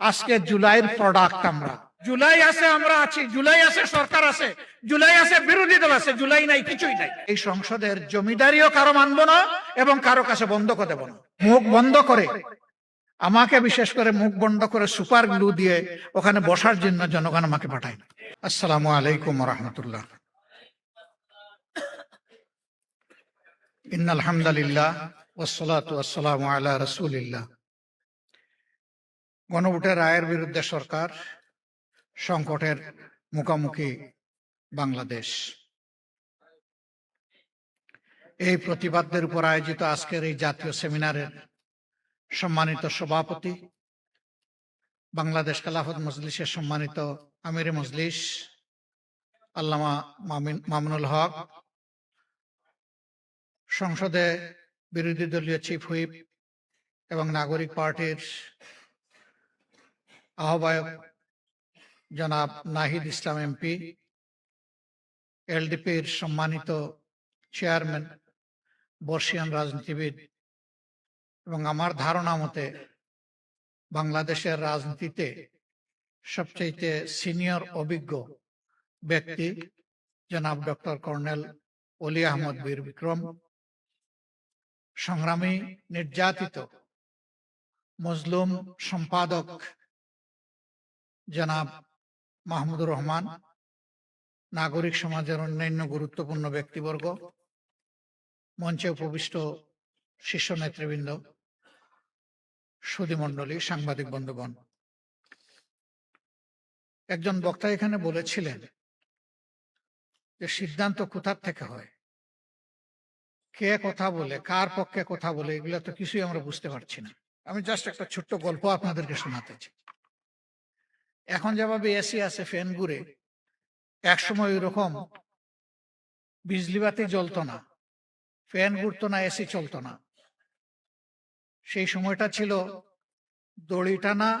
আজকে জুলাইয়ের প্রোডাক্ট আমরা। জুলাই আছে, আমরা আছি, জুলাই আছে, সরকার আছে, জুলাই আছে, বিরোধী দল আছে, জুলাই নাই, কিছুই নাই। এই সংসদের জমিদারিও কারো মানবো না এবং কারো কাছে বন্ধ করে দেব না। মুখ বন্ধ করে, আমাকে বিশেষ করে মুখ বন্ধ করে সুপার গ্লু দিয়ে ওখানে বসার জন্য জনগণ আমাকে পাঠায় না। আসসালামু আলাইকুম ওয়া রাহমাতুল্লাহ। ইন্নাল হামদালিল্লাহ ওয়াসসালাতু ওয়াসসালামু আলা রাসূলিল্লাহ। গণভোটের রায়ের বিরুদ্ধে সরকার, সংকটের মুখোমুখি বাংলাদেশ। এই প্রতিবাদের উপর আয়োজিত আজকের এই জাতীয় সেমিনারের সম্মানিত সভাপতি, বাংলাদেশ খেলাফত মজলিসের সম্মানিত আমিরে মজলিস আল্লামা মামুনুল হক, সংসদে বিরোধী দলীয় চিফ হুইপ এবং নাগরিক পার্টির আহ্বায়ক জনাব নাহিদ ইসলাম এমপি, এলডিপির সম্মানিত চেয়ারম্যান, বর্ষিয়ান রাজনীতিবিদ এবং আমার ধারণা মতে বাংলাদেশের রাজনীতিতে সবচেয়ে সিনিয়র অভিজ্ঞ ব্যক্তি জনাব ডক্টর কর্নেল অলি আহমদ বীর বিক্রম, সংগ্রামী, নির্যাতিত, মজলুম সম্পাদক জনাব মাহমুদুর রহমান, নাগরিক সমাজের অন্যান্য গুরুত্বপূর্ণ ব্যক্তিবর্গ, মঞ্চে উপবিষ্ট শীর্ষ নেতৃবৃন্দ, সুধীমণ্ডলী, সাংবাদিক বন্ধুগণ। একজন বক্তা এখানে বলেছিলেন যে সিদ্ধান্ত কোথার থেকে হয়, কে কথা বলে, কার পক্ষে কথা বলে, এগুলো তো কিছুই আমরা বুঝতে পারছি না। আমি জাস্ট একটা ছোট্ট গল্প আপনাদেরকে শোনাতে চাই। এখন যেভাবে এসি আছে, ফ্যান ঘুরে, একসময় ওই রকম বিজলি বাতি জ্বলতো না, ফ্যান ঘুরতো না, এসি চলতো না। সেই সময়টা ছিল দড়ি টানা,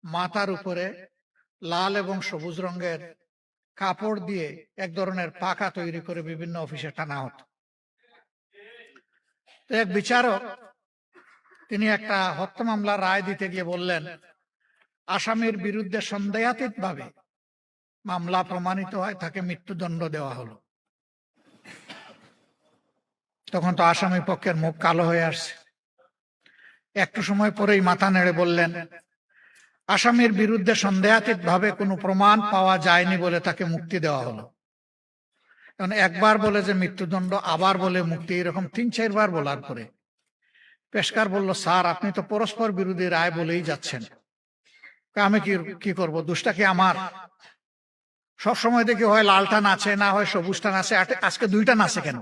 মাথার উপরে লাল এবং সবুজ রঙের কাপড় দিয়ে এক ধরনের পাখা তৈরি করে বিভিন্ন অফিসে টানা হতো। তো এক বিচারক, তিনি একটা হত্যা মামলার রায় দিতে গিয়ে বললেন, আসামির বিরুদ্ধে সন্দেহাতীত ভাবে মামলা প্রমাণিত হয়, তাকে মৃত্যুদণ্ড দেওয়া হলো। তখন তো আসামি পক্ষের মুখ কালো হয়ে আসছে। একটু সময় পরেই মাথা নেড়ে বললেন, আসামির বিরুদ্ধে সন্দেহাতীত ভাবে কোনো প্রমাণ পাওয়া যায়নি বলে তাকে মুক্তি দেওয়া হলো। কারণ একবার বলে যে মৃত্যুদণ্ড, আবার বলে মুক্তি, এরকম ৩-৪ বার বলার পরে পেশকার বলল, স্যার আপনি তো পরস্পর বিরোধী রায় বলেই যাচ্ছেন, আমি কি করব, দোষটা কি আমার? সবসময় দেখি হয় লালটা নাচে, না হয় সবুজটা নাচে, আজকে দুইটা নাচে কেন?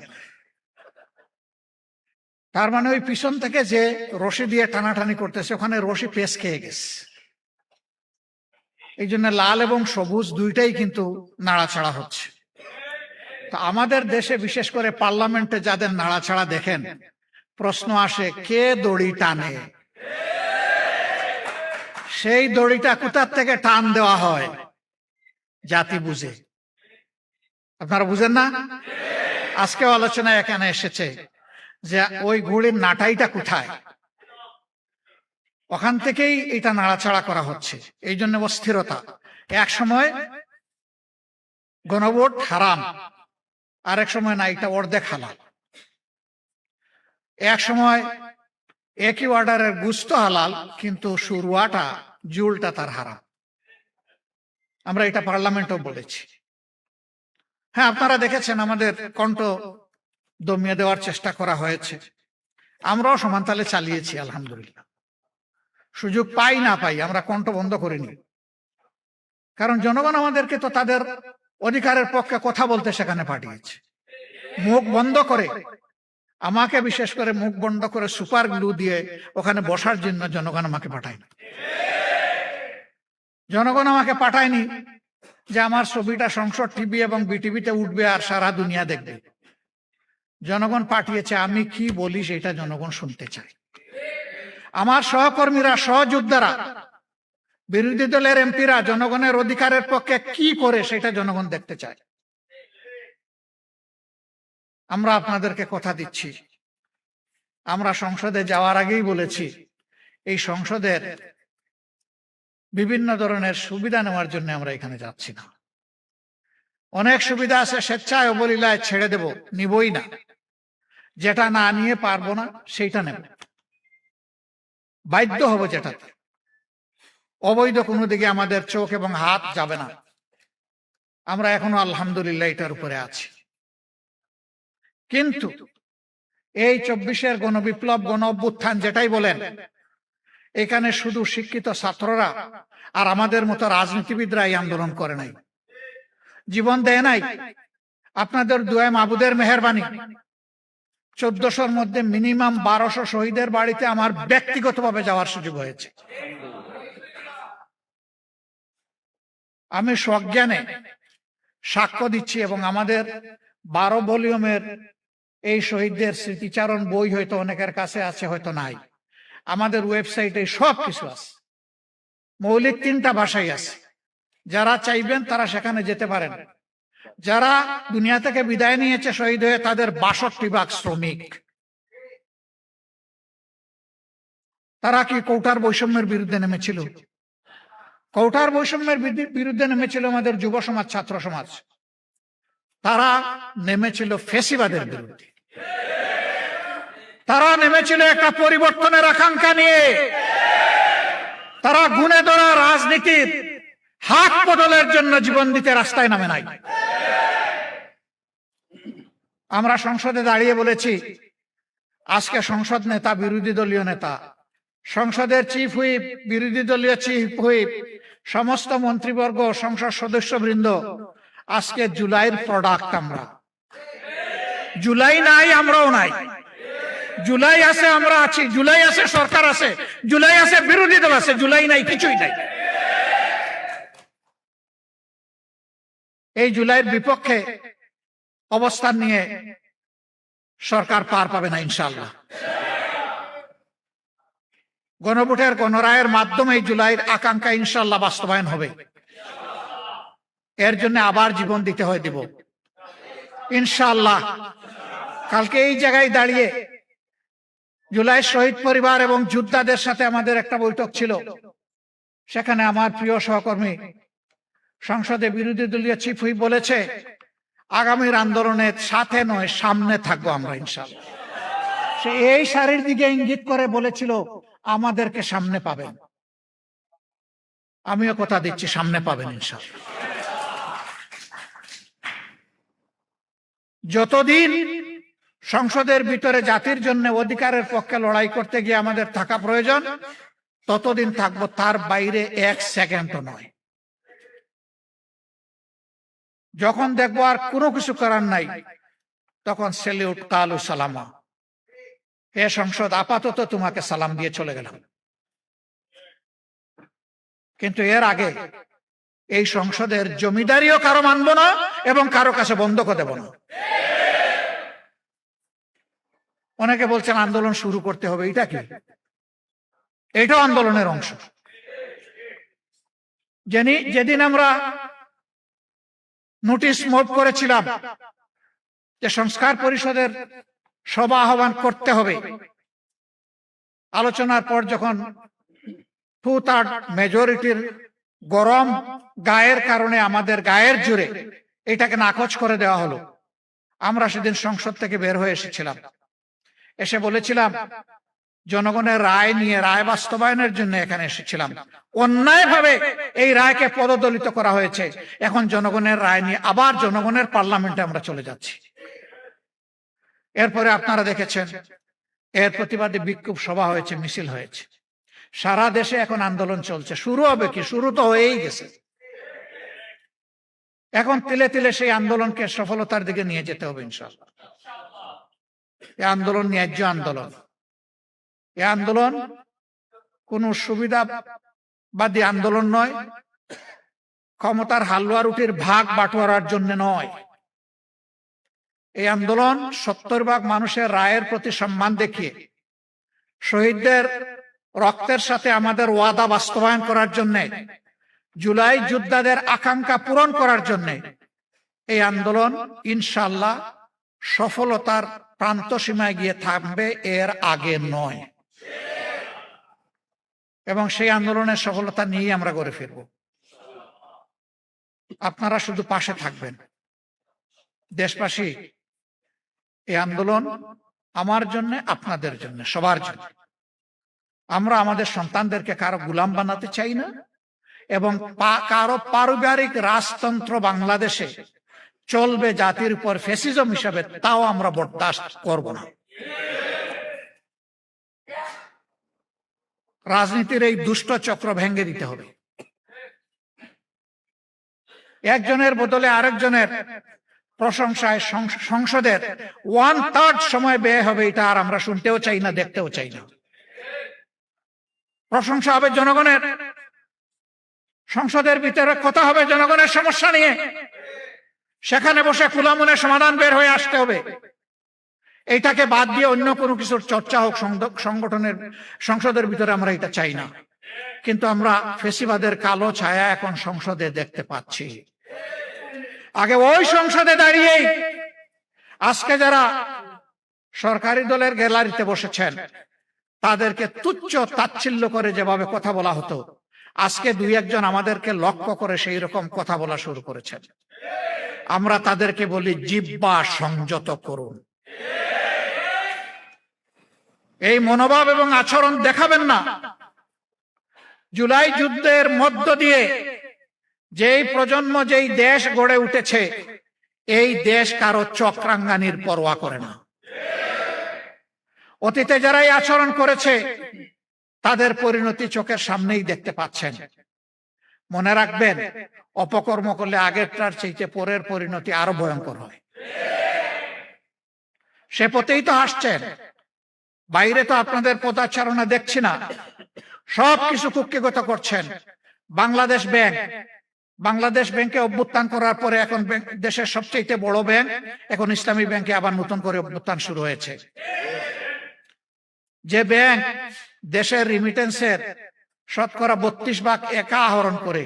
তার মানে ওই পিছন থেকে যে রশি দিয়ে টানাটানি করতেছে, ওখানে রশি পেশ খেয়ে গেছে। এই জন্য লাল এবং সবুজ দুইটাই কিন্তু নাড়াছাড়া হচ্ছে। তো আমাদের দেশে বিশেষ করে পার্লামেন্টে যাদের নাড়াছাড়া দেখেন, প্রশ্ন আসে, কে দড়ি টানে? সেই দড়িটা কোথার থেকে টান দেওয়া হয়? জাতি বুঝে। আপনারা বুঝেন না? আজকেও আলোচনায় এখানে এসেছে যে ওই ঘুড়ির নাটাইটা কোথায়, ওখান থেকেই এটা নাড়াচাড়া করা হচ্ছে। এই জন্য অস্থিরতা। এক সময় গণভোট হারাম, আরেক সময় না, এটা অর্ধেক হালাল। এক সময় একই অর্ডারের গুস্ত হালাল, কিন্তু শুরুয়াটা, জুলটা তার হারাম। আমরা এটা পার্লামেন্টও বলেছি। হ্যাঁ, আপনারা দেখেছেন আমাদের কণ্ঠ দমিয়ে দেওয়ার চেষ্টা করা হয়েছে, আমরাও সমানতালে চালিয়েছি আলহামদুলিল্লাহ। সুযোগ পাই না পাই আমরা কণ্ঠ বন্ধ করিনি, কারণ জনগণ আমাদেরকে তো তাদের অধিকারের পক্ষে কথা বলতে সেখানে পাঠিয়েছে। মুখ বন্ধ করে, আমাকে বিশেষ করে মুখ বন্ধ করে সুপার গ্লু দিয়ে ওখানে বসার জন্য জনগণ আমাকে পাঠায় না। জনগণ আমাকে পাঠায়নি যে আমার ছবিটা সংসদ টিভি এবং বিটিভিতে উঠবে আর সারা দুনিয়া দেখবে। জনগণ পাঠিয়েছে আমি কি বলি সেটা জনগণ শুনতে চায়। আমার সহকর্মীরা, সহযোদ্ধারা, বিরোধী দলের এমপিরা জনগণের অধিকারের পক্ষে কি করে সেটা জনগণ দেখতে চায়। আমরা আপনাদেরকে কথা দিচ্ছি, আমরা সংসদে যাওয়ার আগেই বলেছি, এই সংসদের বিভিন্ন ধরনের সুবিধা নেওয়ার জন্য আমরা এখানে যাচ্ছি না। অনেক সুবিধা আছে স্বেচ্ছায় অবলীলায় ছেড়ে দেব, নিবই না। যেটা না নিয়ে পারবো না সেইটা নেব, বাধ্য হব যেটাতে। অবৈধ কোনো দিকে আমাদের চোখ এবং হাত যাবে না। আমরা এখনো আলহামদুলিল্লাহ এটার উপরে আছি। কিন্তু এই 24-এর গণবিপ্লব, গণ অভ্যুত্থান যেটাই বলেন, এখানে শুধু শিক্ষিত ছাত্ররা আর আমাদের মতো রাজনীতিবিদরা এই আন্দোলন করে নাই, জীবন দেয় নাই। আপনাদের দুয়া মাবুদের মেহেরবানি 1400-র মধ্যে মিনিমাম 1200 শহীদের বাড়িতে আমার ব্যক্তিগতভাবে যাওয়ার সুযোগ হয়েছে। আমি সজ্ঞানে সাক্ষ্য দিচ্ছি, এবং আমাদের 12 ভলিউমের এই শহীদদের স্মৃতিচারণ বই হয়তো অনেকের কাছে আছে, হয়তো নাই। আমাদের ওয়েবসাইটে সব কিছু আছে, মৌলিক 3টা ভাষাই আছে। যারা চাইবেন তারা সেখানে যেতে পারেন। যারা দুনিয়া থেকে বিদায় নিয়েছে শহীদ হয়ে, তাদের 62 ভাগ শ্রমিক। তারা কি কোটার বৈষম্যের বিরুদ্ধে নেমেছিল? কোটার বৈষম্যের বিরুদ্ধে নেমেছিল আমাদের যুব সমাজ, ছাত্র সমাজ। তারা নেমেছিল ফ্যাসিবাদের বিরুদ্ধে। তারা নেমেছিল একটা পরিবর্তনের আকাঙ্ক্ষা নিয়ে। তারা গুণে ধরা রাজনীতির হাত বদলের জন্য জীবন দিতে রাস্তায় নামে নাই। আমরা সংসদে দাঁড়িয়ে বলেছি, আজকে সংসদ নেতা, বিরোধী দলীয় নেতা, সংসদের চিফ হুইপ, বিরোধী দলীয় চিফ হুইপ, সমস্ত মন্ত্রীবর্গ, সংসদ সদস্যবৃন্দ, আজকে জুলাইয়ের প্রোডাক্ট আমরা। জুলাই নাই, আমরাও নাই। জুলাই আছে, আমরা আছি। জুলাই আছে, সরকার আছে। জুলাই আছে, বিরোধী দল আছে। জুলাই নাই, কিছুই নাই। এই জুলাইয়ের বিপক্ষে অবস্থান নিয়ে সরকার পার পাবে না ইনশাআল্লাহ। গণভোটের, গণরায়ের মাধ্যমে জুলাইয়ের আকাঙ্ক্ষা ইনশাআল্লাহ বাস্তবায়ন হবে। এর জন্য আবার জীবন দিতে হয়, দিব ইনশাআল্লাহ। কালকে এই জায়গায় দাঁড়িয়ে জুলাই শহীদ পরিবার এবং যোদ্ধাদের সাথে আমাদের একটা বৈঠক ছিল। সেখানে আমার প্রিয় সহকর্মী সংসদে বিরোধী দলীয় চিফ হুইপ বলেছে, আগামীর আন্দোলনের সাথে নয়, সামনে থাকবো আমরা ইনশাআল্লাহ। সে এই সারির দিকে ইঙ্গিত করে বলেছিল, আমাদেরকে সামনে পাবেন। আমিও কথা দিচ্ছি, সামনে পাবেন ইনশাআল্লাহ। যতদিন সংসদের ভিতরে জাতির জন্য অধিকারের পক্ষে লড়াই করতে গিয়ে আমাদের থাকা প্রয়োজন, ততদিন থাকবো, তার বাইরে 1 সেকেন্ডও নয়। যখন দেখবো আর কোনো কিছু করার নাই, তখন সেলিউট, কালু সালামা। হে সংসদ, আপাতত তোমাকে সালাম দিয়ে চলে গেলাম। কিন্তু এর আগে এই সংসদের জমিদারিও কারো মানবো না এবং কারো কাছে বন্ধকও দেব না। অনেকে বলছেন আন্দোলন শুরু করতে হবে, এটা কি? এটাও আন্দোলনের অংশ। যেদিন আমরা নোটিশ মুভ করেছিলাম যে সংস্কার পরিষদের সভা আহ্বান করতে হবে, আলোচনার পর যখন 2/3 মেজরিটির গরম গায়ের কারণে, আমাদের গায়ের জোরে এটাকে নাকচ করে দেওয়া হলো, আমরা সেদিন সংসদ থেকে বের হয়ে এসেছিলাম। এসে বলেছিলাম, জনগণের রায় নিয়ে, রায় বাস্তবায়নের জন্য এখানে এসেছিলাম। অন্যায়ভাবে এই রায়কে পদদলিত করা হয়েছে। এখন জনগণের রায় নিয়ে আবার জনগণের পার্লামেন্টে আমরা চলে যাচ্ছি। এরপরে আপনারা দেখেছেন, এর প্রতিবাদে বিক্ষোভ সভা হয়েছে, মিছিল হয়েছে। সারা দেশে এখন আন্দোলন চলছে। শুরু হবে কি? শুরু তো হয়েই গেছে। এখন তিলে তিলে সেই আন্দোলনকে সফলতার দিকে নিয়ে যেতে হবে ইনশাআল্লাহ। এই আন্দোলন ন্যায্য আন্দোলন। এই আন্দোলন কোন সুবিধাবাদী আন্দোলন নয়, ক্ষমতার হালুয়া রুটির ভাগ বাটোয়ারার জন্য নয়। এই আন্দোলন 70 ভাগ মানুষের রায়ের প্রতি সম্মান দেখিয়ে, শহীদদের রক্তের সাথে আমাদের ওয়াদা বাস্তবায়ন করার জন্য, জুলাই যোদ্ধাদের আকাঙ্ক্ষা পূরণ করার জন্য এই আন্দোলন ইনশাআল্লাহ সফলতার প্রান্ত সীমায় গিয়ে থামবে, এর আগে নয়। এবং সেই আন্দোলনের সফলতা নিয়ে আমরা গড়ে ফিরব। আপনারা শুধু পাশে থাকবেন। দেশবাসী, এই আন্দোলন আমার জন্য, আপনাদের জন্য, সবার জন্য। আমরা আমাদের সন্তানদেরকে কারো গোলাম বানাতে চাই না, এবং কারো পারিবারিক রাজতন্ত্র বাংলাদেশে চলবে জাতির উপর ফ্যাসিজম হিসাবে, তাও আমরা বরদাস্ত করব না। রাজনীতির এই দুষ্ট চক্র ভেঙে দিতে হবে। একজনের বদলে আরেকজনের প্রশংসায় সংসদের 1/3 সময় ব্যয় হবে, এটা আর আমরা শুনতেও চাই না, দেখতেও চাই না। প্রশংসা হবে জনগণের, সংসদের ভিতরে কথা হবে জনগণের সমস্যা নিয়ে, সেখানে বসে খোলা মনে সমাধান বের হয়ে আসতে হবে। এইটাকে বাদ দিয়ে অন্য কোনো কিছুর চর্চা হোক সংগঠনের সংসদের ভিতরে, আমরা এটা চাই না। কিন্তু আমরা ফেসিবাদের কালো ছায়া এখন সংসদে দেখতে পাচ্ছি। আগে ওই সংসদে দাঁড়িয়েই আজকে যারা সরকারি দলের গ্যালারিতে বসেছেন তাদেরকে তুচ্ছ তাচ্ছিল্য করে যেভাবে কথা বলা হতো, আজকে দুই একজন আমাদেরকে লক্ষ্য করে সেই রকম কথা বলা শুরু করেছেন। আমরা তাদেরকে বলি, জিহ্বা সংযত করুন। এই মনোভাব এবং আচরণ দেখাবেন না। জুলাই যুদ্ধের মধ্য দিয়ে যেই প্রজন্ম, যেই দেশ গড়ে উঠেছে, এই দেশ কারো চক্রাঙ্গানির পরোয়া করে না। অতীতে যারা এই আচরণ করেছে তাদের পরিণতি চোখের সামনেই দেখতে পাচ্ছেন। মনে রাখবেন, অপকর্ম করলে আগেরটার চাইতে পরের পরিণতি আরো ভয়ঙ্কর হয়। সে পথেই তো আসছেন। বাইরে তো আপনাদের পদাচারণা দেখছি না, সবকিছু কুক্ষিগত করছেন। বাংলাদেশ ব্যাংকে অভ্যুত্থান করার পরে এখন দেশের সবচেয়ে বড় ব্যাংক, এখন ইসলামী ব্যাংকে আবার নতুন করে অভ্যুত্থান শুরু হয়েছে। যে ব্যাংক দেশের রিমিটেন্সের 32% একা আহরণ করে,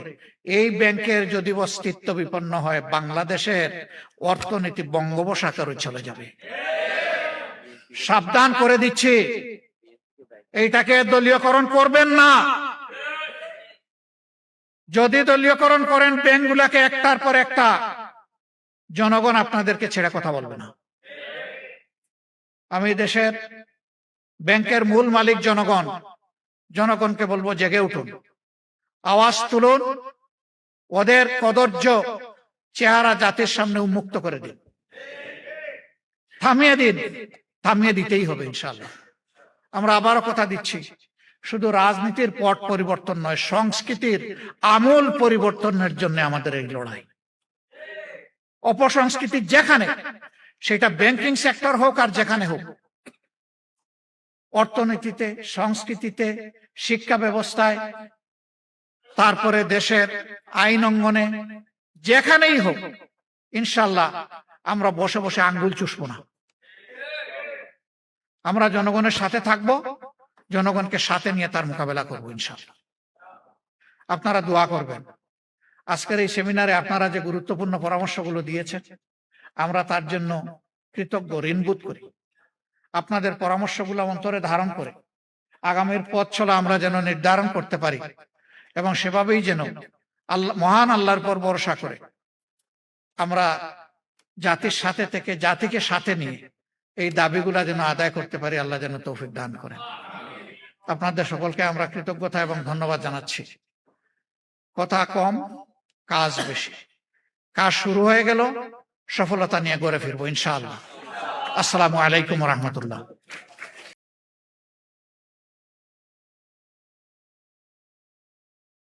এই ব্যাংকের যদি অস্তিত্ব বিপন্ন হয়, বাংলাদেশের অর্থনীতি বঙ্গোপসাগরে চলে যাবে। সাবধান করে দিচ্ছি, এইটাকে দলীয়করণ করবেন না। যদি দলীয়করণ করেন ব্যাংকগুলোকে একটার পর একটা, জনগণ আপনাদেরকে ছেড়ে কথা বলবে না। আমি দেশের ব্যাংকের মূল মালিক জনগণ, জনগণকে বলবো, জেগে উঠুন, আওয়াজ তুলুন, ওদের কদর্য চেহারা জাতির সামনে উন্মুক্ত করে দিন, থামিয়ে দিন। থামিয়ে দিতেই হবে ইনশাআল্লাহ। আমরা আবারও কথা দিচ্ছি, শুধু রাজনীতির পট পরিবর্তন নয়, সংস্কৃতির আমূল পরিবর্তনের জন্য আমাদের এই লড়াই। অপসংস্কৃতি যেখানে, সেটা ব্যাংকিং সেক্টর হোক আর যেখানে হোক, অর্থনীতিতে, সংস্কৃতিতে, শিক্ষা ব্যবস্থায়, তারপরে দেশের আইন অঙ্গনে, যেখানেই হোক, ইনশাল্লাহ আমরা বসে বসে আঙ্গুল চুষবো না। আমরা জনগণের সাথে থাকবো, জনগণকে সাথে নিয়ে তার মোকাবেলা করবো ইনশাল্লাহ। আপনারা দোয়া করবেন। আজকের এই সেমিনারে আপনারা যে গুরুত্বপূর্ণ পরামর্শগুলো দিয়েছেন, আমরা তার জন্য কৃতজ্ঞ, ঋণবোধ করি। আপনাদের পরামর্শগুলো অন্তরে ধারণ করে আগামীর পথ চলা আমরা যেন নির্ধারণ করতে পারি, এবং সেভাবেই যেন মহান আল্লাহর পর ভরসা করে আমরা জাতির সাথে থেকে, জাতিকে সাথে নিয়ে এই দাবিগুলা যেন আদায় করতে পারি। আল্লাহ যেন তৌফিক দান করেন। আপনাদের সকলকে আমরা কৃতজ্ঞতা এবং ধন্যবাদ জানাচ্ছি। কথা কম, কাজ বেশি। কাজ শুরু হয়ে গেল, সফলতা নিয়ে গড়ে ফিরবো ইনশাআল্লাহ। আসসালামু আলাইকুম ওয়া রাহমাতুল্লাহ।